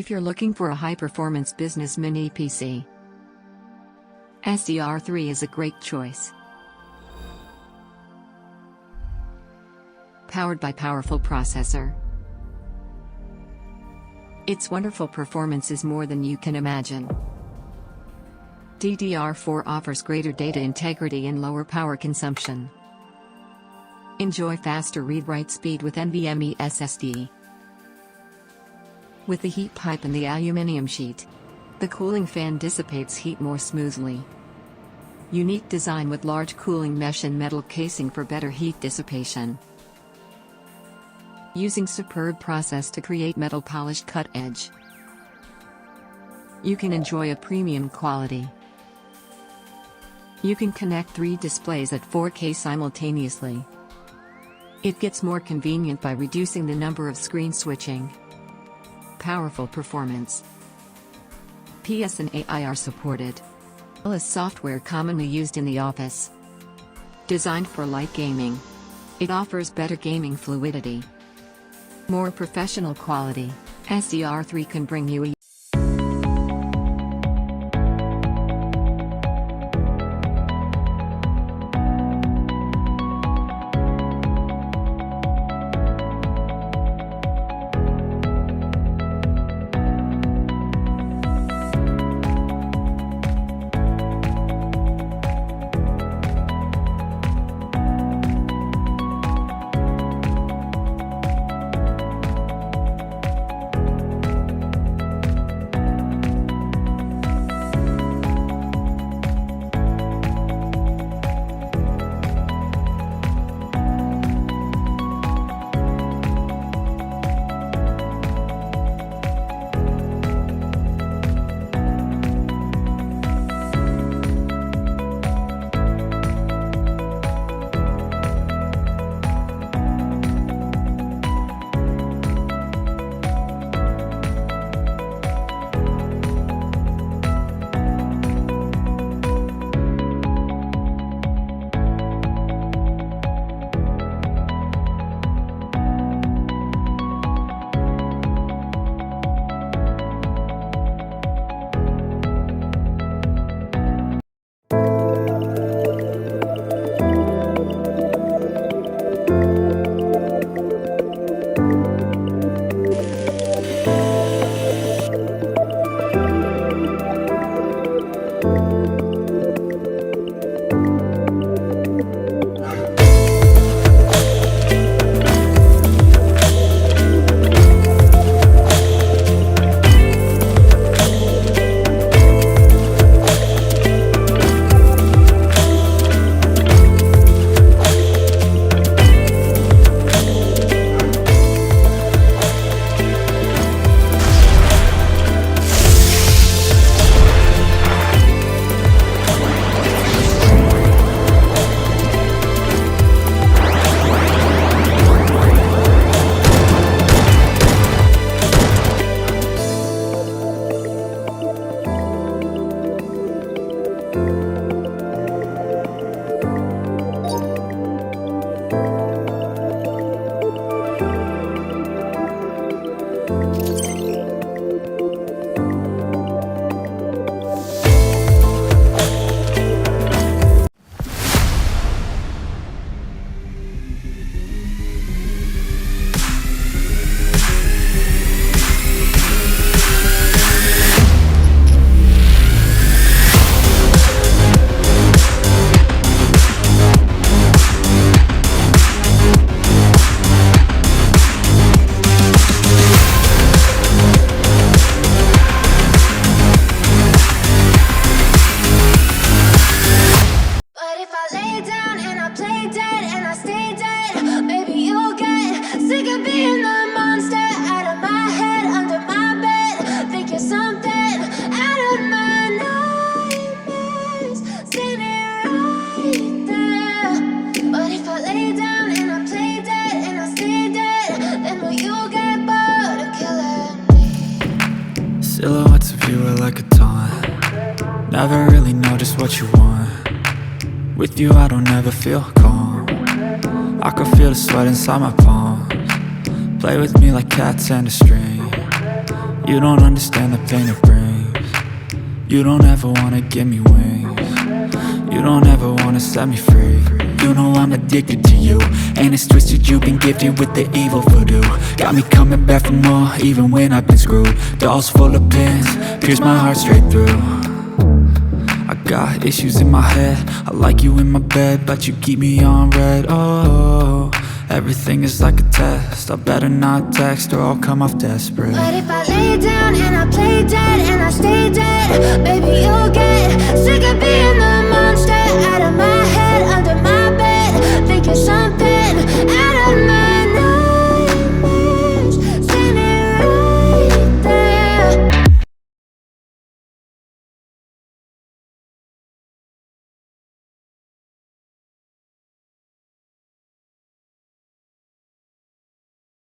If you're looking for a high-performance business mini PC, SER3 is a great choice. Powered by powerful processor, its wonderful performance is more than you can imagine. DDR4 offers greater data integrity and lower power consumption. Enjoy faster read-write speed with NVMe SSD. With the heat pipe and the aluminum sheet, the cooling fan dissipates heat more smoothly. Unique design with large cooling mesh and metal casing for better heat dissipation. Using superb process to create metal polished cut edge, you can enjoy a premium quality. You can connect 3 displays at 4K simultaneously. It gets more convenient by reducing the number of screen switching. Powerful performance. PS and AI are supported. Is software commonly used in the office. Designed for light gaming, it offers better gaming fluidity. More professional quality. SER3 can bring you a Silhouettes of you are like a taunt. Never really know just what you want. With you I don't ever feel calm. I can feel the sweat inside my palms. Play with me like cats and a string. You don't understand the pain it brings. You don't ever wanna give me wings. You don't ever wanna set me free. You know I'm addicted to you, and it's twisted, you've been gifted with the evil voodoo. Got me coming back for more, even when I've been screwed. Dolls full of pins, pierce my heart straight through. I got issues in my head, I like you in my bed, but you keep me on red. Oh, everything is like a test, I better not text or I'll come off desperate. But if I lay down and I play dead and I stay dead, baby, you'll get sick of being the monster out of my